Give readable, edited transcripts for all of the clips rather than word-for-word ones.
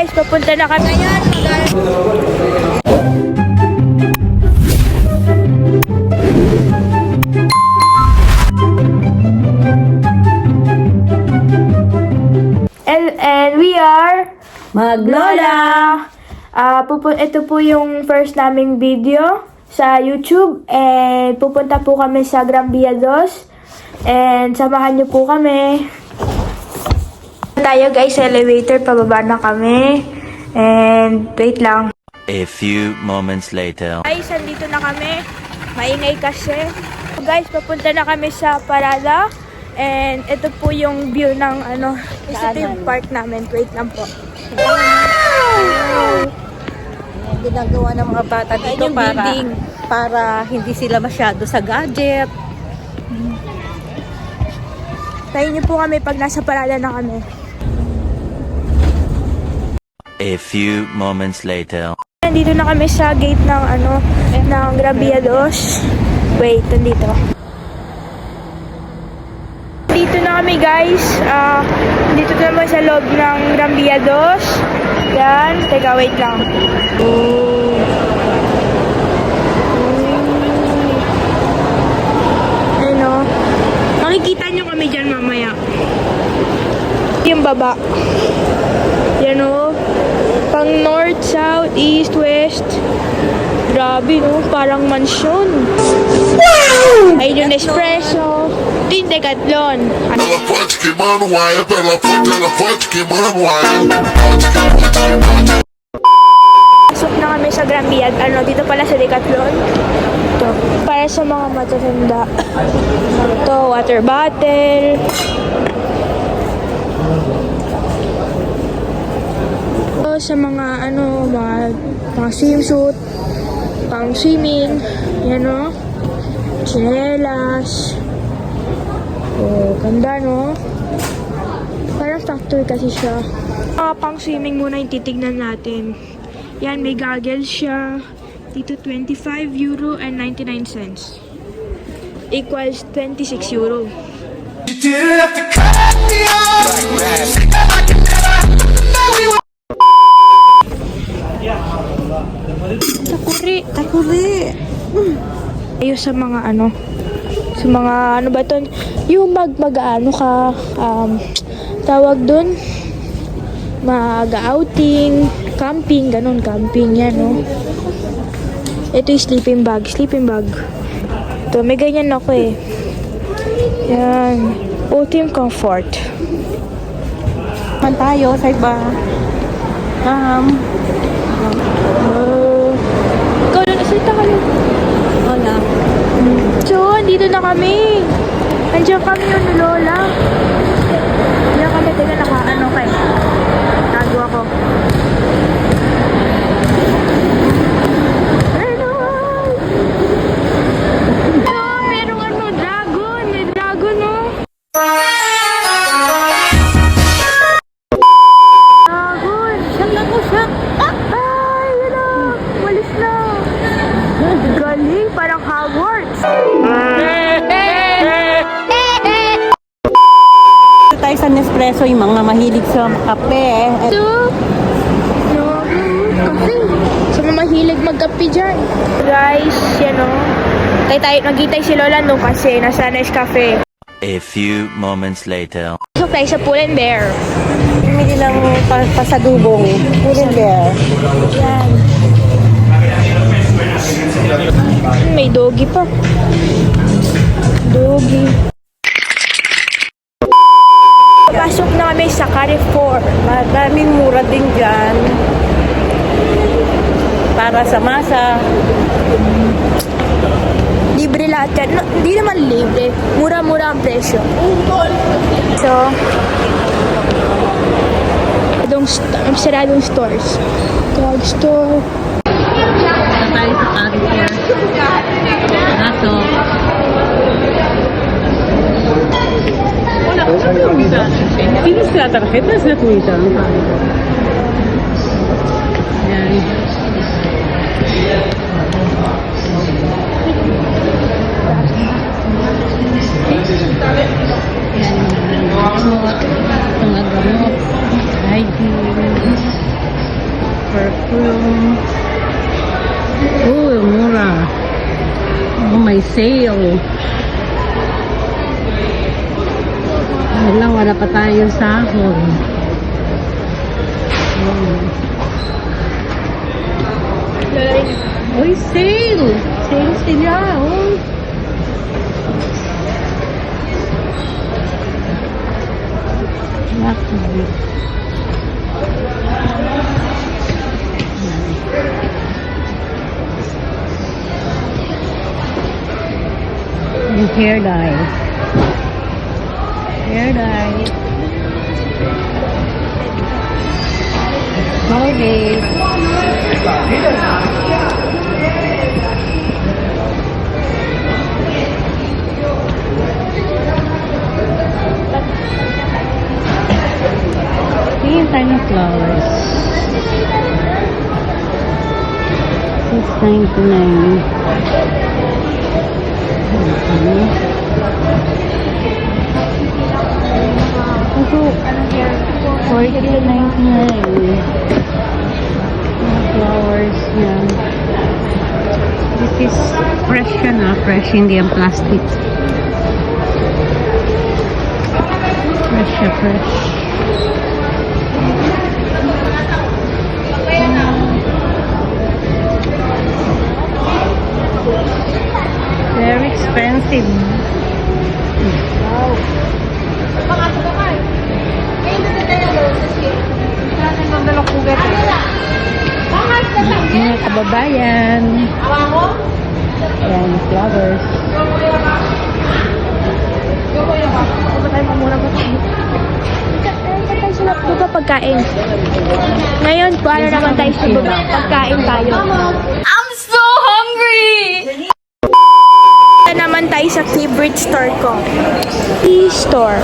guys, papunta na kami. And we are Maglola. Ito po yung first naming video sa YouTube. And pupunta po kami sa Gran Via 2. And samahan niyo po kami. Tayo guys sa elevator, pababa na kami. And wait lang. A few moments later. Guys, andito na kami. Maingay kasi. Guys, papunta na kami sa parada. And ito po yung view ng ito yung park namin. Wait lang po. Wow! Ginagawa ng mga bata dito para hindi sila masyado sa gadget. Tayo niyo po kami pag nasa parada na kami. A few moments later. Nandito na kami sa gate ng ng Gran Via 2. Wait, nandito. Dito na kami guys. Dito na naman sa loob ng Gran Via 2. Yan. Teka, wait lang. Ano? Makikita nyo kami dyan mamaya. Yung baba. Yan o. Pang north, south, east, west. Grabe no. Parang mansyon. Wow! Ayun yung Nespresso. Ito yung Decathlon. Pasok na kami sa Gran Via. Dito pala sa Decathlon. Ito. Para sa mga matatanda. Ito, water bottle. Ito sa mga mga swimsuit. Pang swimming. Yan o. Chinelas. Oh, ganda no? Parang factory kasi siya. Pang swimming muna yung titignan natin. Yan, may goggles siya. Dito 25 euro and 99 cents. Equals 26 euro. Takuri. Ayos sa mga sa mga ba to? Yung tawag dun, mag-outing, camping, ganun, camping yan, no? Ito yung sleeping bag. Ito, may ganyan ako eh. Yan. Ultimate comfort. Man tayo sa iba. Ikaw lang, salita ka lang. Hola. So, andito na kami. Andiyan kami yung Lola. Andiyan kami, taga kayo. Tago ako. Merong dragon. May dragon, no? Dragon. Siyang lang ko siya. Ay, yun na. Walis na. Galing, parang Hogwarts. Tayo sa Nespresso, yung mga mahilig sa kape. Kape. Sa mga mahilig magkape dyan. Guys, nagkitay si Lola nung kasi nasa Nescafe. A few moments later. So tayo sa Pull and Bear. Pumili lang pasadubong. Pull and Bear. Yan. May doggy pa. Doggy. Pasok na kami sa Carrefour. Maraming mura din dyan. Para sa masa. Libre lahat yan. No, hindi naman libre. Mura-mura ang presyo. So, saradong stores. Drugstore. Tayo sa Carrefour. Aso. Tienes la tarjeta, es gratuita. Yan. Mga gamot, hygiene. Perfume. Oh, mura. Oh, may sale. Wala, wala pa tayo sahod. Oh. Uy, sale! Sale sila, oh. Lucky. Yung hair dye. Hair dye. Colgate. Tingin tayo ng flowers. $6.99. Ito, $14.99. Flowers yan. This is fresh yan, fresh, hindi ang plastic. Fresh siya, fresh. Very expensive. Wow. Mga kababayan. Ayan, flowers. Baba pagkain. Ngayon, paano naman tayo sa baba? Pagkain tayo. I'm so hungry! Naman tayo sa favorite store ko. E-store.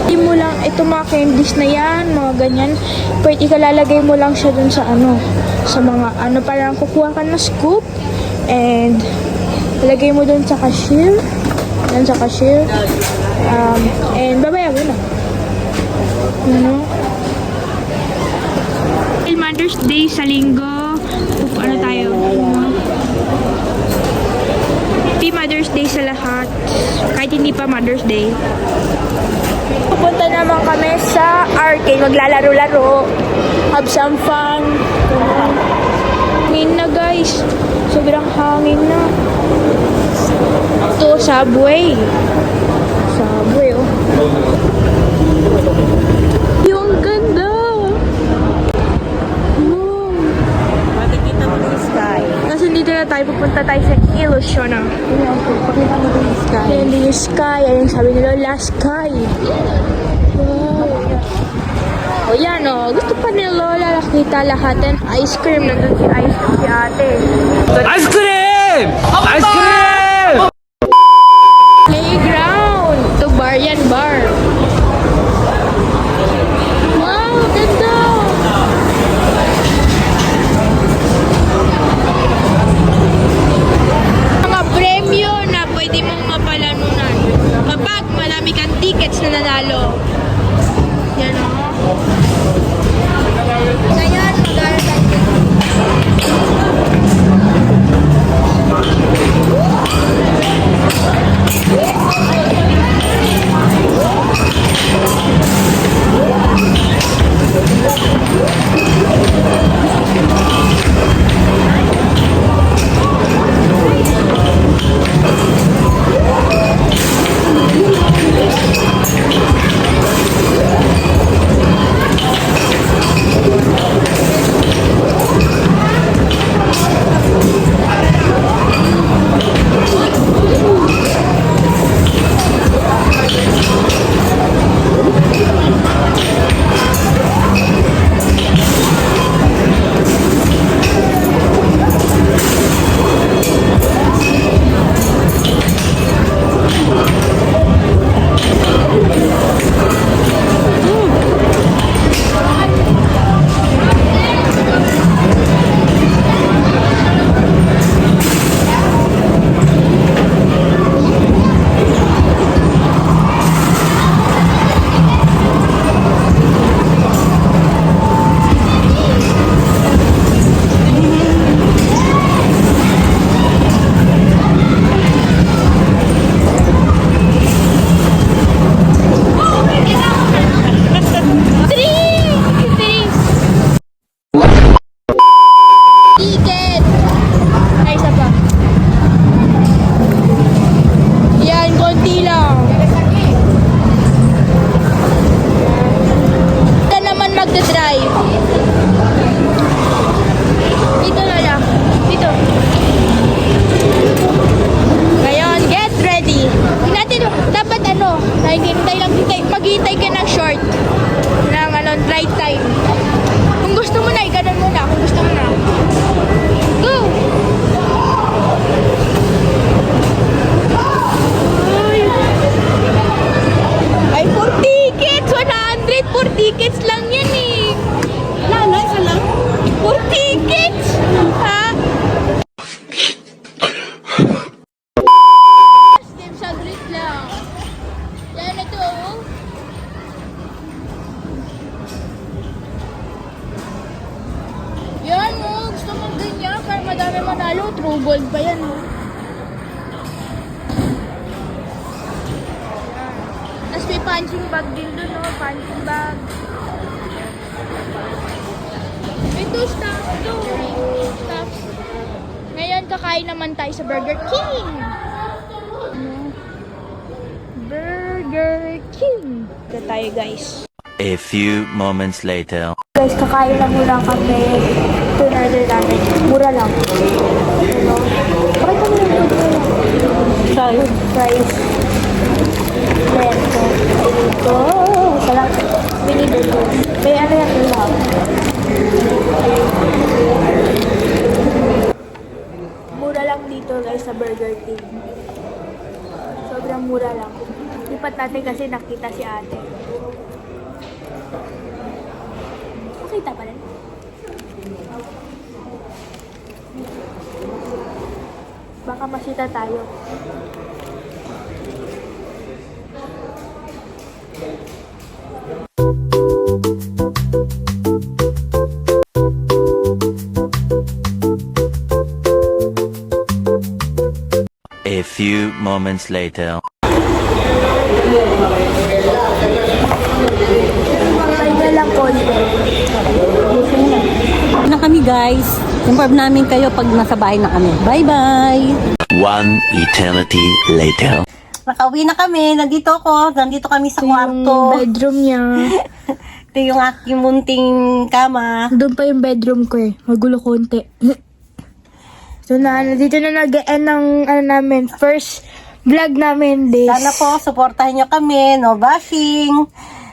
Hindi mo lang, ito mga candies na yan, mga ganyan. Pwede ikalalagay mo lang siya dun sa ano, sa mga ano, parang kukuha ka ng scoop and ilagay mo dun sa cashier. Yan sa cashier. And babayaran mo na. Ano? Mother's Day sa linggo. Ano tayo? Happy Mother's Day sa lahat. Kahit hindi pa Mother's Day. Pupunta naman kami sa arcade. Maglalaro-laro. Have some fun. Hangin na guys. Sobrang hangin na. Ito, Subway. Subway, oh. Yung ganda. Wow. Makikita mo yung sky. Kasi dito na tayo. Pupunta tayo sa Ilusiona. Pakita mo yung sky. Ayan din yung sky. Ayan sabi nila, last sky. Wow. O yan o. Gusto pa ni Lola nakita lahat ng ice cream. Nandun si ice cream si ate. Ice cream! Ice cream! Playground. Ito bar yan, bar. Wow, ganda. Mga premyo na pwede mong mapalanunan kapag marami kang tickets na nanalo. Yan o. Ngayon, mag-aaral tayo. Maghihintay ka ng short. Ng right time. Kung gusto mo na, ganun mo na. Kung gusto mo na. Go! Ay, 4 tickets! 100! 4 tickets lang yan eh! Wala, isa lang? 4 tickets! Ha? Game saglit lang. Yan na to, oh. Yan, oh. Gusto mo ganyan para madami manalo. True gold pa yan, oh. Tapos may punching bag din dun, oh. Punching bag. Ito, stuff. Ito. Stuff. Ngayon, kakain naman tayo sa Burger King. Burger King. Ito tayo, guys. A few moments later. Guys, kakain lang muna kami. Ito na order namin. Mura lang. Ano? Bakit kami yung food price? Lento. Ito. Salang. Binibili. May ano yan lang. Mura lang dito guys sa Burger King. Sobrang mura lang. Lipat natin kasi nakita si ate. Nakita pa rin. Baka masita tayo. A few moments later. Kaya lang konti. Na kami guys. Inform namin kayo pag nasa bahay na kami. Bye-bye! One eternity later. Nakauwi na kami. Nandito ako. Nandito kami sa kwarto. Bedroom niya. Ito yung aking munting kama. Doon pa yung bedroom ko eh. Magulo konti. So dito na nag-end ng namin. First vlog namin this. Sana po, supportahan nyo kami. No bashing.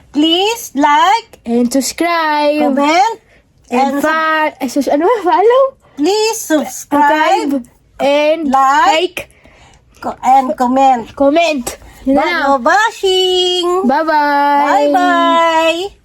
Please like, And subscribe. comment, And and follow. please subscribe, And like, and comment. Comment. Yun na lang. No bashing. Bye-bye. Bye-bye.